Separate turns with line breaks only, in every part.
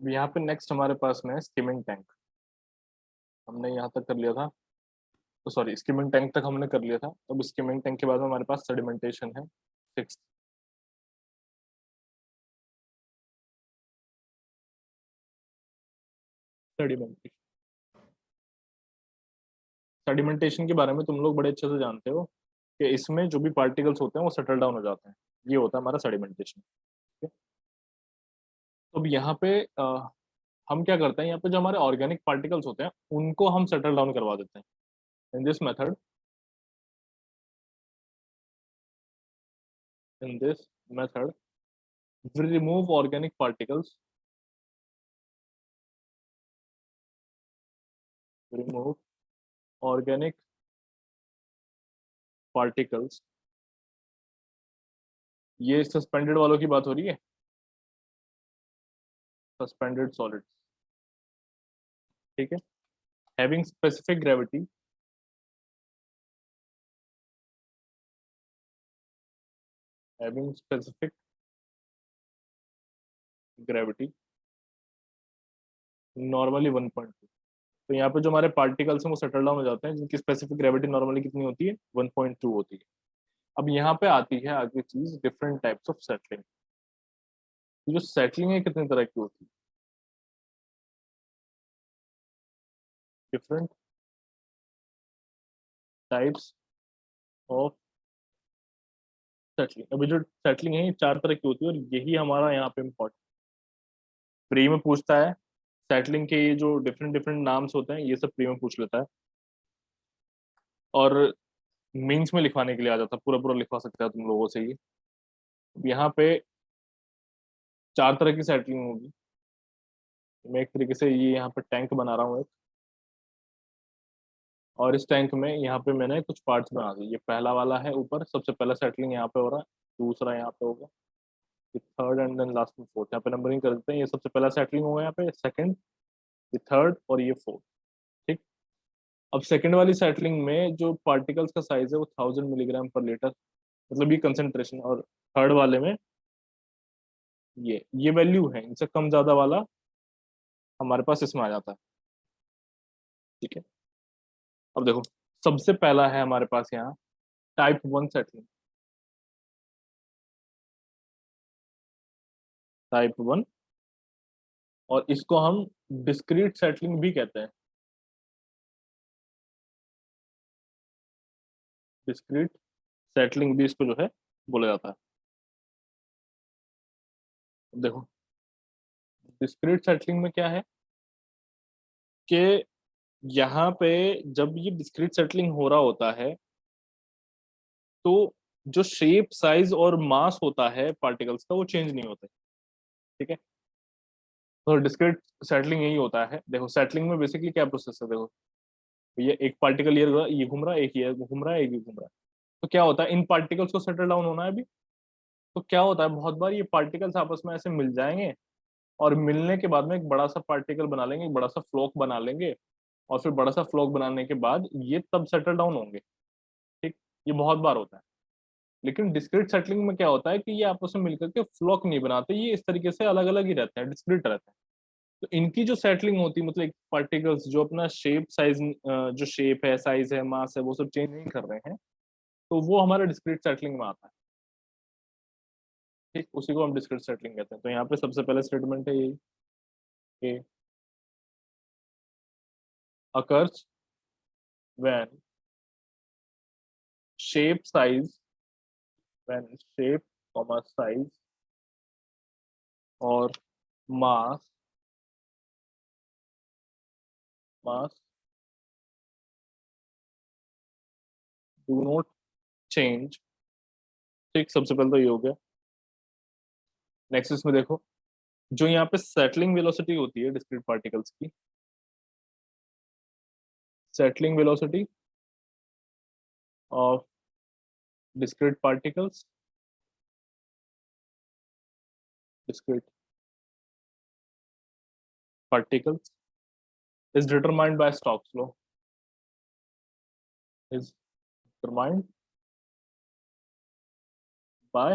यहाँ पे नेक्स्ट हमारे पास में है स्किमिंग टैंक। हमने यहाँ तक कर लिया था, तो सॉरी स्किमिंग टैंक तक हमने कर लिया था। अब स्किमिंग टैंक के बाद में हमारे पास सेडिमेंटेशन है, सिक्स। सेडिमेंटेशन, सेडिमेंटेशन के बारे में तुम लोग बड़े अच्छे से जानते हो कि इसमें जो भी पार्टिकल्स होते हैं वो सेटल डाउन हो जाते हैं। ये होता है हमारा सेडिमेंटेशन। ठीक है। तो अब यहाँ पे हम क्या करते हैं, यहाँ पे जो हमारे ऑर्गेनिक पार्टिकल्स होते हैं उनको हम सेटल डाउन करवा देते हैं। In this method, in this method we remove organic particles, remove organic particles। ये सस्पेंडेड वालों की बात हो रही है, सस्पेंडेड सॉलिड्स। ठीक है। Having specific gravity, having specific gravity normally 1.2। तो यहाँ पे जो हमारे पार्टिकल्स हैं वो सेटल डाउन हो जाते हैं जिनकी स्पेसिफिक ग्रेविटी नॉर्मली कितनी होती है, 1.2 होती है। अब यहाँ पे आती है आगे चीज, डिफरेंट टाइप्स ऑफ सेटलिंग। जो सेटलिंग है कितने तरह की होती है, डिफरेंट टाइप्स ऑफ सेटलिंग। अभी जो सेटलिंग है ये चार तरह की होती है, और यही हमारा यहाँ पे इम्पोर्टेंट प्री में पूछता है। सेटलिंग के ये जो डिफरेंट डिफरेंट नाम्स होते हैं ये सब प्री में पूछ लेता है, और मीन्स में लिखवाने के लिए आ जाता है, पूरा पूरा लिखवा सकता है तुम लोगों से ये। यहाँ पे चार तरह की सेटलिंग होगी। मैं एक तरीके से ये यहाँ पे टैंक बना रहा हूँ एक, और इस टैंक में यहाँ पे मैंने कुछ पार्ट्स बना दिए। ये पहला वाला है ऊपर, सबसे पहला सेटलिंग यहाँ पे हो रहा है, दूसरा यहाँ पे होगा, ये थर्ड, एंड देन लास्ट में फोर्थ। यहाँ पे नंबरिंग कर देते हैं। ये सबसे पहला सेटलिंग होगा, यहाँ पे सेकंड, ये थर्ड, और ये फोर्थ। ठीक। अब सेकंड वाली सेटलिंग में जो पार्टिकल्स का साइज है वो 1000 मिलीग्राम पर लीटर, मतलब ये कंसेंट्रेशन। और थर्ड वाले में ये वैल्यू है, इनसे कम ज्यादा वाला हमारे पास इसमें आ जाता है। ठीक है। अब देखो, सबसे पहला है हमारे पास यहाँ टाइप 1 सेटलिंग। टाइप 1, और इसको हम डिस्क्रीट सेटलिंग भी कहते हैं। डिस्क्रीट सेटलिंग भी इसको जो है बोला जाता है। देखो, डिस्क्रीट सेटलिंग में क्या है कि यहाँ पे जब ये डिस्क्रीट सेटलिंग हो रहा होता है तो जो शेप, साइज और मास होता है पार्टिकल्स का वो चेंज नहीं होता है। ठीक है। तो डिस्क्रीट सेटलिंग यही होता है। देखो, सेटलिंग में बेसिकली क्या प्रोसेस है, देखो ये एक पार्टिकल ये घूम रहा है, एक ये घूम रहा है, एक ये घूम रहा है। तो क्या होता है, इन पार्टिकल्स को सेटल डाउन होना है अभी। तो क्या होता है, बहुत बार ये पार्टिकल्स आपस में ऐसे मिल जाएंगे, और मिलने के बाद में एक बड़ा सा पार्टिकल बना लेंगे, एक बड़ा सा फ्लॉक बना लेंगे, और फिर बड़ा सा फ्लॉक बनाने के बाद ये तब सेटल डाउन होंगे। ठीक। ये बहुत बार होता है। लेकिन डिस्क्रीट सेटलिंग में क्या होता है कि ये आपस में मिलकर के फ्लॉक नहीं बनाते, ये इस तरीके से अलग अलग ही रहते हैं, डिस्क्रीट रहते हैं। तो इनकी जो सेटलिंग होती है, मतलब पार्टिकल्स जो अपना शेप, साइज, जो शेप है, साइज है, मास है, वो सब चेंज नहीं कर रहे हैं, तो वो हमारे डिस्क्रीट सेटलिंग में आता है। ठीक, उसी को हम डिस्क्रीट सेटलिंग कहते हैं। तो यहाँ पे सबसे पहले स्टेटमेंट है यही कि occurs when shape size, when shape comma size और mass, mass do not change। ठीक, सबसे पहले तो ये हो गया। नेक्स्ट इसमें देखो, जो यहाँ पे सेटलिंग वेलोसिटी होती है डिस्क्रीट पार्टिकल्स की, settling velocity of discrete particles, discrete particles is determined by Stokes law, is determined by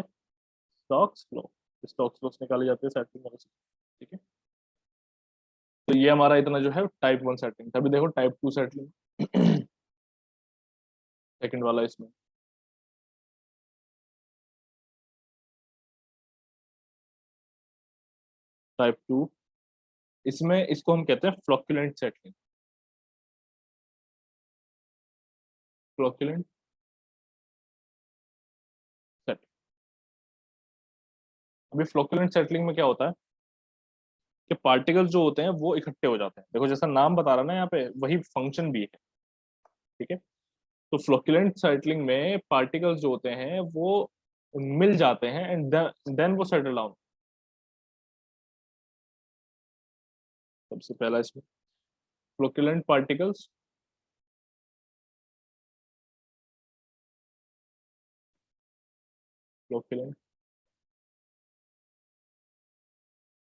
Stokes law। Stokes law निकाले जाते हैं सेटलिंग वेलोसिटी। ठीक है। तो ये हमारा इतना जो है टाइप 1 सेटलिंग। तभी देखो टाइप 2 सेटलिंग सेकंड वाला इसमें। टाइप 2 इसमें, इसको हम कहते हैं फ्लोक्युलेंट सेटलिंग। फ्लोक्युलेंट सेट। अभी फ्लोक्युलेंट सेटलिंग में क्या होता है कि पार्टिकल्स जो होते हैं वो इकट्ठे हो जाते हैं। देखो जैसा नाम बता रहा ना यहाँ पे, वही फंक्शन भी है। ठीक है। तो फ्लोक्युलेंट सेटलिंग में पार्टिकल्स जो होते हैं वो मिल जाते हैं एंड देन वो सेटल डाउन। सबसे पहला इसमें flocculent particles, flocculent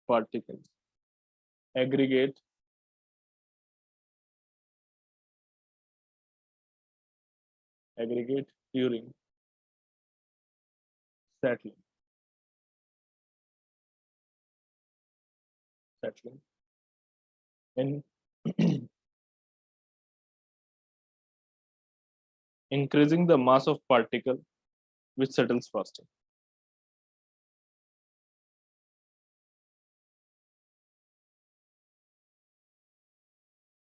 particles aggregate aggregate during settling settling in increasing the mass of particle which settles faster.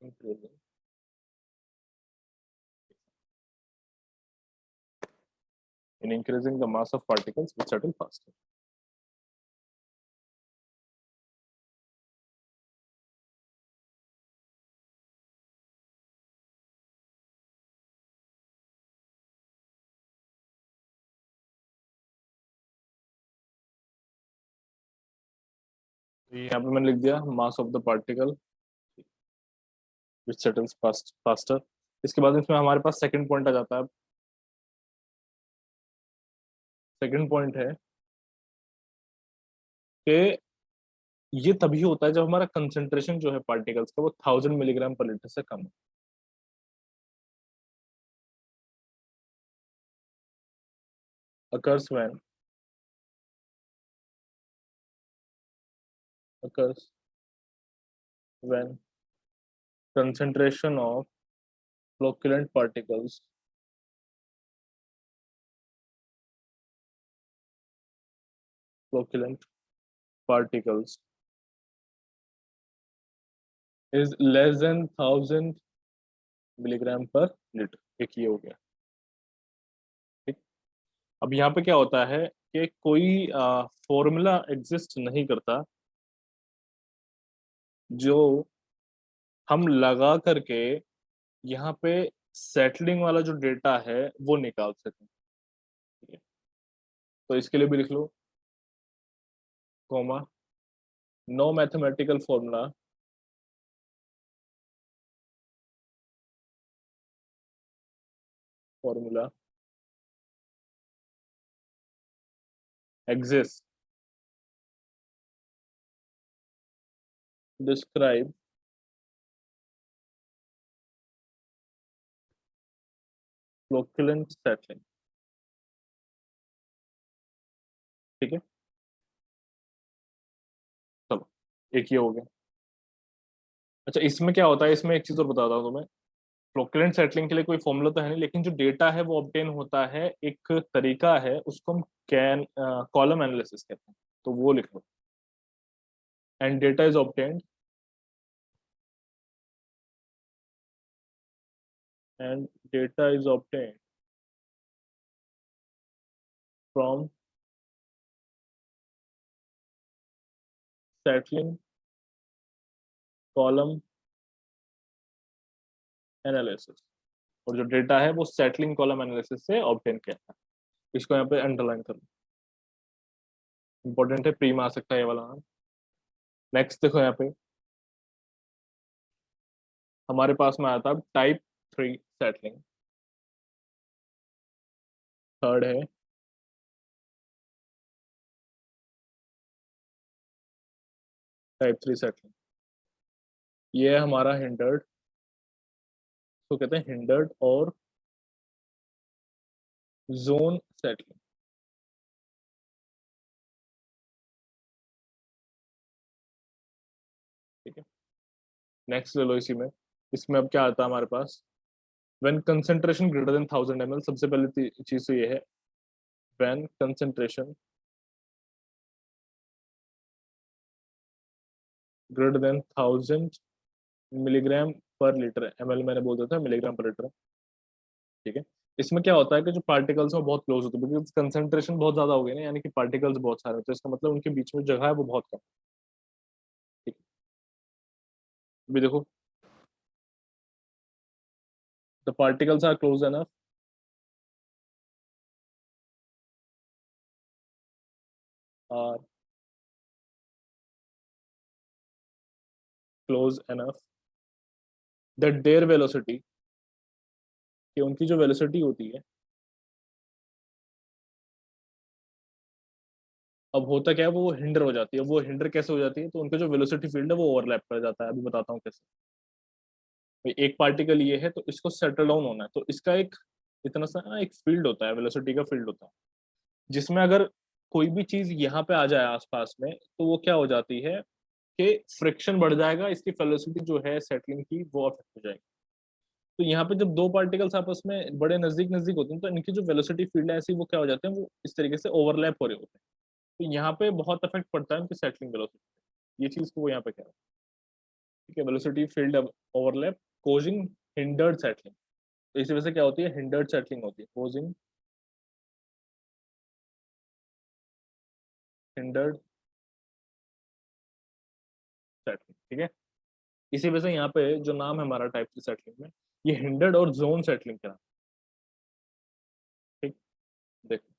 Increasing in increasing the mass of particles which settle faster. तो यहाँ पे मैंने लिख दिया mass of the particle which settles faster. इसके बाद इसमें हमारे पास सेकंड पॉइंट आ जाता है। सेकंड पॉइंट है कि ये तभी होता है जब हमारा कंसेंट्रेशन जो है पार्टिकल्स का वो 1000 मिलीग्राम पर लीटर से कम है। occurs when occurs when concentration of flocculent flocculent particles is less than 1000 milligram पर लीटर। एक ये हो गया। ठीक। अब यहाँ पे क्या होता है कि कोई फॉर्मूला एग्जिस्ट नहीं करता जो हम लगा करके यहाँ पे सेटलिंग वाला जो डेटा है वो निकाल सकें। ठीक है। तो इसके लिए भी लिख लो comma, no mathematical formula formula exist describe flocculent settling. ठीक है। चलो एक ये हो गया। अच्छा इसमें क्या होता है, इसमें एक चीज और बताता हूँ तुम्हें। फ्लोक्युलेंट सेटलिंग के लिए कोई फॉर्मूला तो है नहीं, लेकिन जो डेटा है वो ऑब्टेन होता है, एक तरीका है उसको हम कैन कॉलम एनालिसिस कहते हैं। तो वो लिख लो, and data is obtained and data is obtained from settling column analysis. और जो डेटा है वो सेटलिंग कॉलम एनालिसिस से ऑब्टेन किया है। इसको यहाँ पे अंडरलाइन कर लो, इंपॉर्टेंट है, प्री में आ सकता है ये वाला। नेक्स्ट देखो यहाँ पे हमारे पास में आया था टाइप 3 सेटलिंग। थर्ड है टाइप 3 सेटलिंग। ये है हमारा हिंडर्ड, तो कहते हैं हिंडर्ड और जोन सेटलिंग। ठीक है। नेक्स्ट ले लो इसी में। इसमें अब क्या आता है हमारे पास, when concentration greater than 1000 ml, सबसे पहले चीज तो ये है, when concentration greater than 1000 mg/L, ml मैंने बोल दिया था, मिलीग्राम पर लीटर। ठीक है। इसमें क्या होता है कि जो पार्टिकल्स हैं वो बहुत क्लोज होते हैं, बिकॉज कंसंट्रेशन बहुत ज्यादा हो गई ना, यानी कि पार्टिकल्स बहुत सारे होते हैं, इसका मतलब उनके बीच में जगह है वो बहुत कम। ठीक है। अभी देखो, the particles are close enough, are close enough that their velocity, कि उनकी जो वेलोसिटी होती है, अब होता क्या है, वो हिंडर हो जाती है। वो हिंडर कैसे हो जाती है, तो उनका जो वेलोसिटी फील्ड है वो ओवरलैप कर जाता है। अभी बताता हूँ कैसे। भाई एक पार्टिकल ये है तो इसको सेटल डाउन होना है, तो इसका एक इतना सा ना एक फील्ड होता है, वेलोसिटी का फील्ड होता है, जिसमें अगर कोई भी चीज यहाँ पे आ जाए आसपास में, तो वो क्या हो जाती है कि फ्रिक्शन बढ़ जाएगा, इसकी वेलोसिटी जो है सेटलिंग की वो अफेक्ट हो जाएगी। तो यहाँ पे जब दो पार्टिकल्स आपस में बड़े नजदीक नजदीक होते हैं, तो इनकी जो वेलोसिटी फील्ड है ऐसी वो क्या हो जाते हैं, वो इस तरीके से ओवरलैप हो रहे होते हैं। तो यहाँ पे बहुत इफेक्ट पड़ता है उनकी सेटलिंग वेलोसिटी। ये चीज को वो यहाँ पे कह रहा है। ठीक है, velocity field overlap causing hindered settling. तो इसी वजह से क्या होती है, हिंडर्ड सेटलिंग होती है, कोजिंग हिंडर्ड सेटलिंग। ठीक है। इसी वजह से यहाँ पे जो नाम है हमारा टाइप की सेटलिंग में, ये हिंडर्ड और जोन सेटलिंग का नाम। ठीक। देखो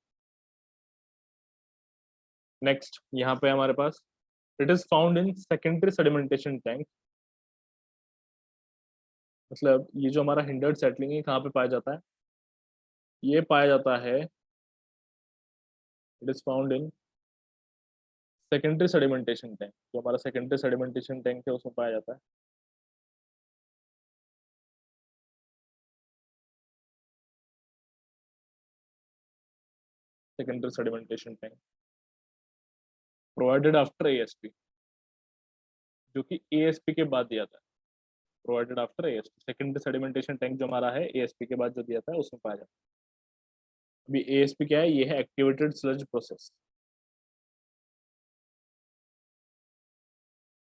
नेक्स्ट यहाँ पे हमारे पास, it is found in secondary sedimentation tank. मतलब ये जो हमारा हिंडर्ड सेटलिंग है कहाँ पे पाया जाता है, ये पाया जाता है, it is found in secondary sedimentation tank. जो हमारा सेकेंडरी सेडिमेंटेशन टैंक है उसमें पाया जाता है। Secondary sedimentation tank provided after ASP, जो कि एएसपी के बाद दिया था। Provided after ASP, secondary sedimentation tank जो हमारा है एएसपी के बाद जो दिया था उसमें पाया जाता है। अभी एएसपी क्या है, ये है activated sludge process.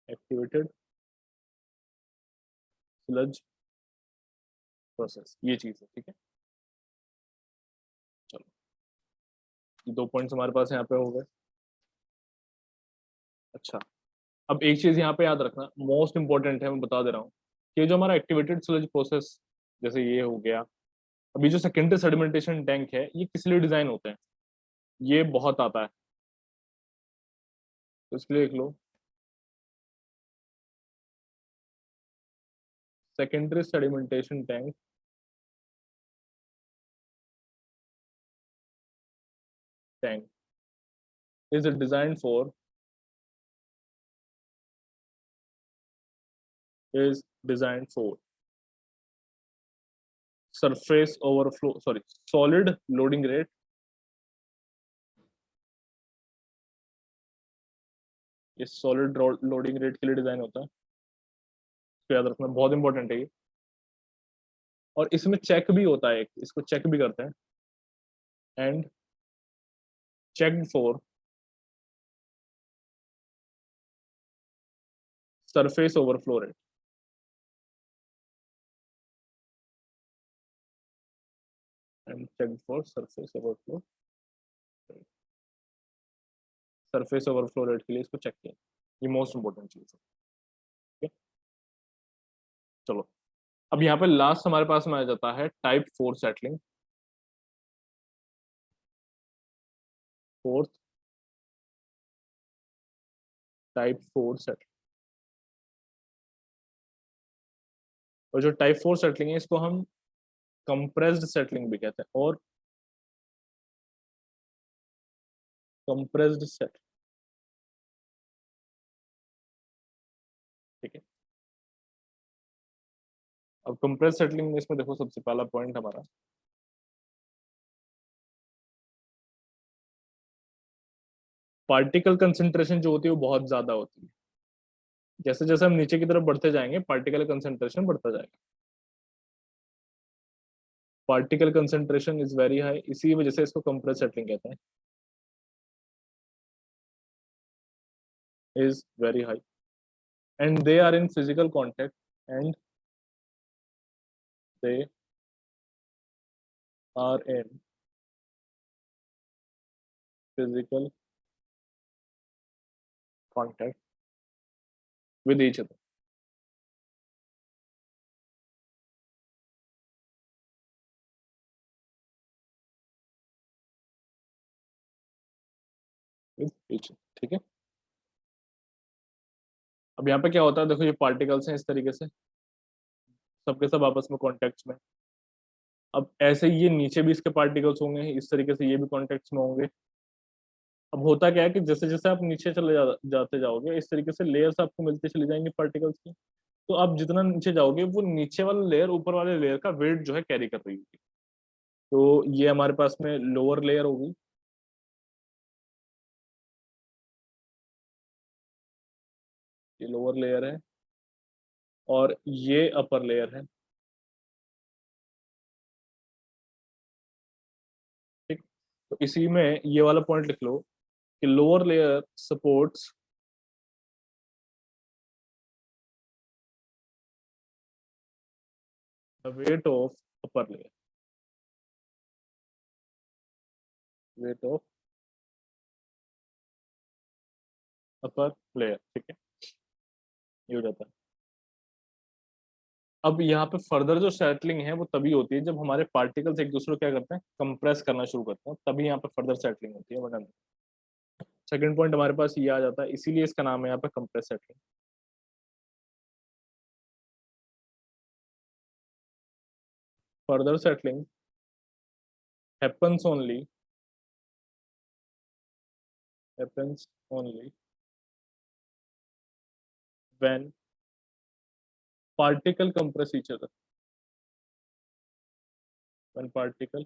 Activated sludge process ये चीज है। ठीक है। चलो, ये दो पॉइंट्स हमारे पास यहाँ पे हो गए। अच्छा, अब एक चीज यहाँ पे याद रखना, मोस्ट इंपॉर्टेंट है, मैं बता दे रहा हूँ, कि जो हमारा एक्टिवेटेड स्लज प्रोसेस, जैसे ये हो गया, अभी जो सेकेंडरी सेडिमेंटेशन टैंक है ये किस लिए डिजाइन होते हैं, ये बहुत आता है, तो इसलिए लिख लो, secondary sedimentation tank tank is design for, is design for surface overflow, sorry, solid loading rate. ये सॉलिड लोडिंग रेट के लिए डिजाइन होता है, इसको याद रखना, बहुत इंपॉर्टेंट है ये। और इसमें चेक भी होता है, एक इसको चेक भी करते हैं, and check for surface overflow rate, and check for surface overflow, surface overflow rate के लिए इसको चेक किया। ये मोस्ट इंपॉर्टेंट चीज है। ठीक है। चलो, अब यहाँ पे लास्ट हमारे पास में आ जाता है type 4 settling, fourth type 4 settling. और जो टाइप 4 सेटलिंग है इसको हम कंप्रेस्ड सेटलिंग भी कहते हैं, और कंप्रेस्ड सेट। ठीक है। अब कंप्रेस सेटलिंग में इसमें देखो सबसे पहला पॉइंट हमारा, पार्टिकल कंसेंट्रेशन जो होती है वो बहुत ज्यादा होती है। जैसे जैसे हम नीचे की तरफ बढ़ते जाएंगे पार्टिकल कंसेंट्रेशन बढ़ता जाएगा, particle concentration is very high, इसी वजह से इसको कंप्रेस सेटलिंग कहते हैं, is very high, and they are in physical contact, and they are in physical contact with each other, with each, ठीक है। अब यहाँ पे क्या होता है, देखो ये पार्टिकल्स हैं इस तरीके से, सबके सब आपस में कॉन्टेक्ट में। अब ऐसे ही ये नीचे भी इसके पार्टिकल्स होंगे, इस तरीके से ये भी कॉन्टेक्ट में होंगे। अब होता क्या है कि जैसे जैसे आप नीचे जाते जाओगे, इस तरीके से लेयर्स आपको मिलती चली जाएंगी पार्टिकल्स की। तो आप जितना नीचे जाओगे, वो नीचे वाला लेयर ऊपर वाले लेयर का वेट जो है कैरी कर रही होगी। तो ये हमारे पास में लोअर लेयर होगी, ये लोअर लेयर है, और ये अपर लेयर है, ठीक। तो इसी में ये वाला पॉइंट लिख लो कि lower layer supports the weight of upper layer, weight of upper layer, ठीक है, ये हो जाता है। अब यहाँ पे फर्दर जो सेटलिंग है वो तभी होती है जब हमारे पार्टिकल्स एक दूसरे को क्या करते हैं, कंप्रेस करना शुरू करते हैं, तभी यहाँ पे फर्दर सेटलिंग होती है, वरना सेकंड पॉइंट हमारे पास ये आ जाता है, इसीलिए इसका नाम है यहाँ पे compress settling. Further settling happens only happens only when particle compress each other, when particle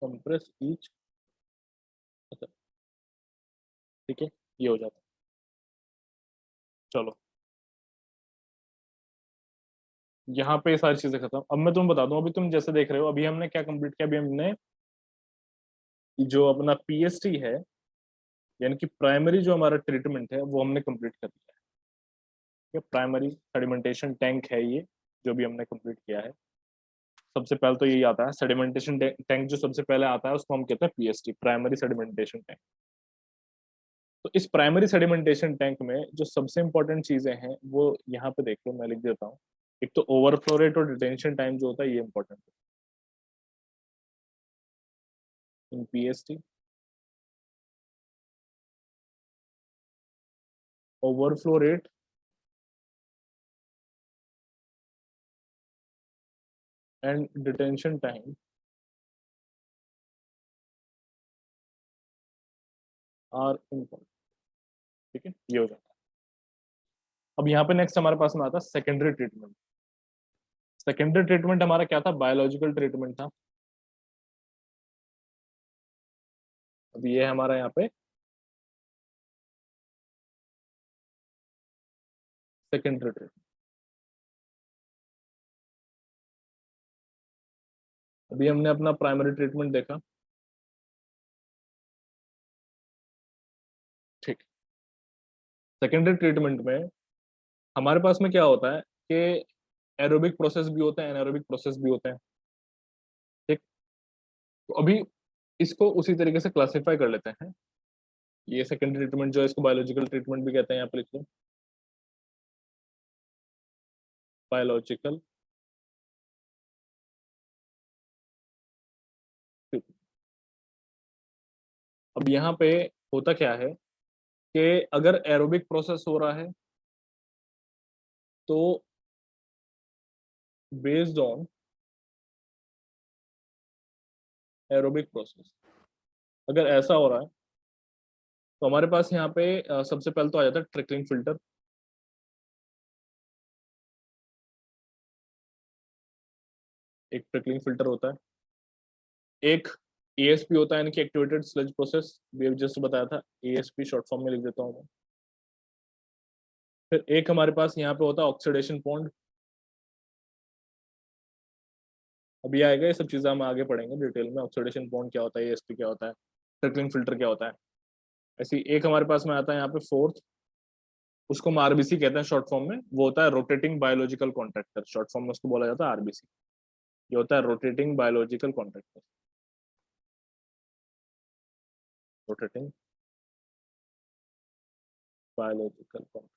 compress each other, ठीक है, ये हो जाता है। चलो, यहाँ पे ये सारी चीजें खत्म। अब मैं तुम्हें बता दूं, अभी तुम जैसे देख रहे हो, अभी हमने क्या कंप्लीट किया, अभी हमने जो अपना पीएसटी है, यानी कि प्राइमरी जो हमारा ट्रीटमेंट है वो हमने कंप्लीट कर लिया है, ठीक है। प्राइमरी सेडिमेंटेशन टैंक है ये, जो भी हमने कंप्लीट किया है। सबसे पहले तो यही आता है सेडिमेंटेशन टैंक, जो सबसे पहले आता है उसको हम कहते हैं पीएसटी, प्राइमरी सेडिमेंटेशन टैंक। तो इस प्राइमरी सेडिमेंटेशन टैंक में जो सबसे इंपॉर्टेंट चीजें हैं वो यहाँ पे देख लो, मैं लिख देता हूँ। एक तो ओवरफ्लो रेट और डिटेंशन टाइम जो होता है, ये इंपॉर्टेंट है in PST. Overflow rate and detention time are important, ठीक है, ये हो जाता है। अब यहाँ पे नेक्स्ट हमारे पास में आता है सेकेंडरी ट्रीटमेंट। सेकेंडरी ट्रीटमेंट हमारा क्या था, बायोलॉजिकल ट्रीटमेंट था। अब ये है हमारा यहाँ पे सेकेंडरी ट्रीटमेंट। अभी हमने अपना प्राइमरी ट्रीटमेंट देखा, ठीक। सेकेंडरी ट्रीटमेंट में हमारे पास में क्या होता है कि एरोबिक प्रोसेस भी होते हैं, एनारोबिक प्रोसेस भी होते हैं, ठीक। तो अभी इसको उसी तरीके से क्लासिफाई कर लेते हैं। ये सेकेंडरी ट्रीटमेंट जो है, इसको बायोलॉजिकल ट्रीटमेंट भी कहते हैं, यहाँ पे लिख लो, बायोलॉजिकल। अब यहाँ पे होता क्या है कि अगर एरोबिक प्रोसेस हो रहा है तो बेस्ड ऑन एरोबिक प्रोसेस, अगर ऐसा हो रहा है तो हमारे पास यहाँ पे सबसे पहले तो आ जाता है ट्रिकलिंग फिल्टर। एक ट्रिकलिंग फिल्टर होता है, एक एएसपी होता है यानी कि एक्टिवेटेड स्लज प्रोसेस, भी जस्ट बताया था, एएसपी शॉर्ट फॉर्म में लिख देता हूँ मैं। फिर एक हमारे पास यहाँ पे होता है ऑक्सीडेशन पॉन्ड। अभी आएगा, ये सब चीजें हम आगे पढ़ेंगे डिटेल में, ऑक्सीडेशन बॉन्ड क्या होता है, एएसपी क्या होता है, ट्रिकलिंग फिल्टर क्या होता है। ऐसी एक हमारे पास में आता है यहाँ पे फोर्थ, उसको हम आरबीसी कहते हैं शॉर्ट फॉर्म में, वो होता है rotating biological contractor, short form में उसको बोला जाता है आरबीसी। ये होता है rotating biological contractor, rotating biological contractor,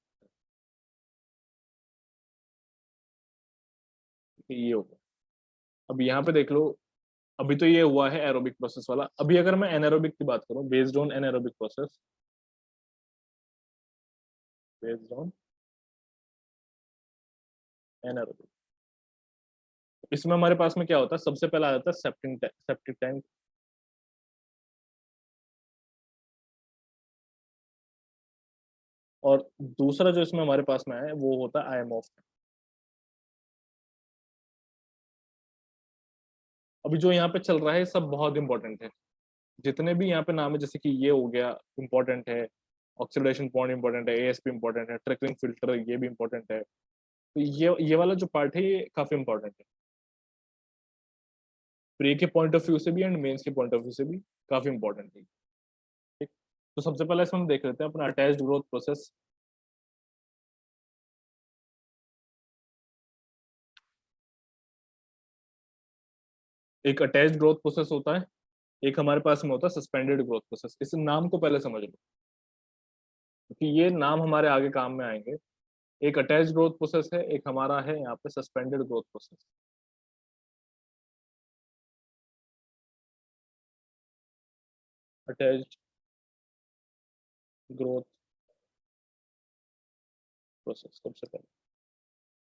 ये होगा। अब यहाँ पे देख लो, अभी तो ये हुआ है एरोबिक प्रोसेस वाला। अभी अगर मैं एनारोबिक की बात करूँ, based on anaerobic process, based on anaerobic, इसमें हमारे पास में क्या होता है, सबसे पहला आ जाता है सेप्टिक टैंक। और दूसरा जो इसमें हमारे पास में है वो होता है आईएमओफ। अभी जो यहाँ पे चल रहा है सब बहुत इंपॉर्टेंट है, जितने भी यहाँ पे नाम है, जैसे कि ये हो गया इंपॉर्टेंट है, ऑक्सीडेशन पॉइंट इंपॉर्टेंट है, एएसपी इंपॉर्टेंट है, ट्रिकलिंग फिल्टर ये भी इंपॉर्टेंट है। तो ये वाला जो पार्ट है ये काफी इंपॉर्टेंट है, प्री के पॉइंट ऑफ व्यू से भी एंड मेंस के पॉइंट ऑफ व्यू से भी काफी इंपॉर्टेंट है। ठीक, तो सबसे पहले इसमें हम देख लेते हैं अपना अटैच्ड ग्रोथ प्रोसेस। एक अटैच्ड ग्रोथ प्रोसेस होता है, एक हमारे पास में होता है सस्पेंडेड ग्रोथ प्रोसेस। इस नाम को पहले समझ लो, क्योंकि ये नाम हमारे आगे काम में आएंगे। एक अटैच्ड ग्रोथ प्रोसेस है, एक हमारा है यहाँ पे suspended growth process. Attached growth process सबसे पहले।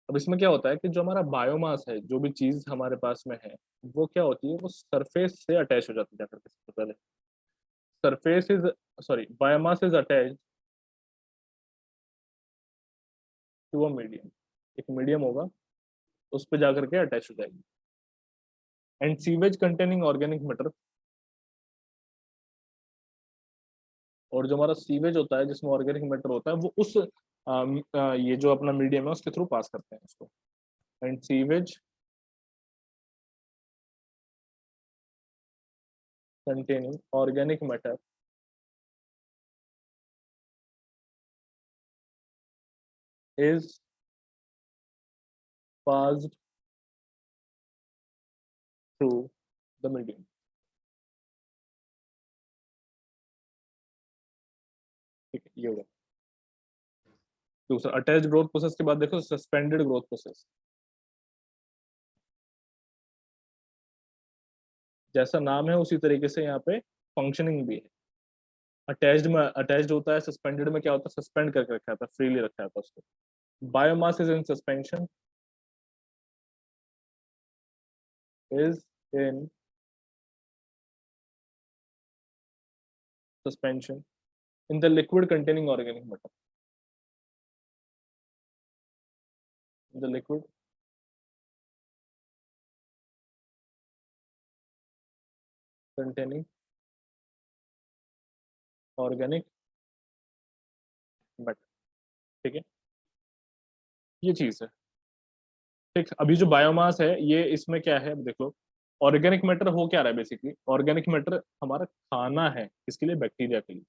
अब इसमें क्या होता है कि जो हमारा बायोमास है, जो भी चीज हमारे पास में है, वो क्या होती है, वो सरफेस से अटैच हो जाती है जाकर के। सबसे पहले surface is, sorry, biomass is attach to a medium. एक मीडियम होगा, उस पर जाकर के अटैच हो जाएगी। And sewage containing organic matter, और जो हमारा सीवेज होता है जिसमें ऑर्गेनिक मैटर होता है, वो उस ये जो अपना मीडियम है उसके थ्रू पास करते हैं इसको। And sewage containing organic matter is passed through the medium। ठीक है, ये होगा दूसरा। अटैच्ड ग्रोथ प्रोसेस के बाद देखो सस्पेंडेड ग्रोथ प्रोसेस। जैसा नाम है उसी तरीके से यहाँ पे फंक्शनिंग भी है। अटैच्ड में अटैच्ड होता है, सस्पेंडेड में क्या होता है, सस्पेंड करके रखा था, फ्रीली रखा था उसको। Biomass is in suspension, is in suspension in the liquid containing organic matter, in the liquid containing organic matter। ठीक है, ये चीज है। ठीक, अभी जो बायोमास है ये इसमें क्या है, अब देख लो। ऑर्गेनिक मैटर हो क्या रहा है, बेसिकली ऑर्गेनिक मैटर हमारा खाना है, किसके लिए, बैक्टीरिया के लिए।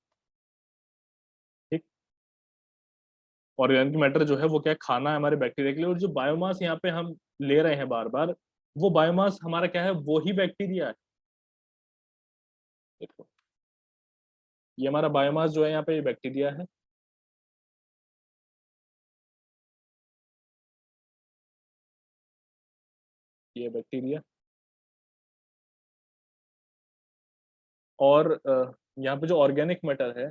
ठीक, ऑर्गेनिक मैटर जो है वो क्या है, खाना है हमारे बैक्टीरिया के लिए। और जो बायोमास यहाँ पे हम ले रहे हैं बार बार, वो बायोमास हमारा क्या है, वो ही बैक्टीरिया है। देखो, ये हमारा बायोमास जो है यहाँ पे, ये बैक्टीरिया है। ये बैक्टीरिया, और यहाँ पे जो ऑर्गेनिक मैटर है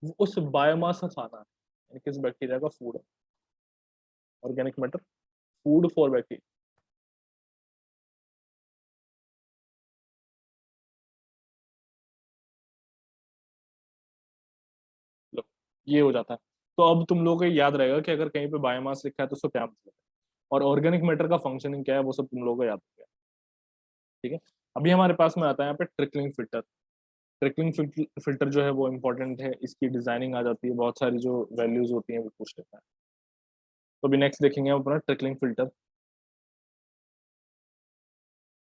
वो उस बायोमास का खाना है, यानी कि इस बैक्टीरिया का फूड है। Organic matter food for bacteria. लो, ये हो जाता है। तो अब तुम लोगों को याद रहेगा कि अगर कहीं पे बायोमास लिखा है तो उसको क्या मतलब है, और ऑर्गेनिक मैटर का फंक्शनिंग क्या है, वो सब तुम लोगों को याद रहेगा। ठीक है, अभी हमारे पास में आता है यहाँ पे ट्रिकलिंग फिल्टर। ट्रिकलिंग फिल्टर जो है वो इम्पोर्टेंट है, इसकी डिज़ाइनिंग आ जाती है, बहुत सारी जो वैल्यूज़ होती हैं वो पूछ लेता है। तो अभी नेक्स्ट देखेंगे हम अपना ट्रिकलिंग फिल्टर।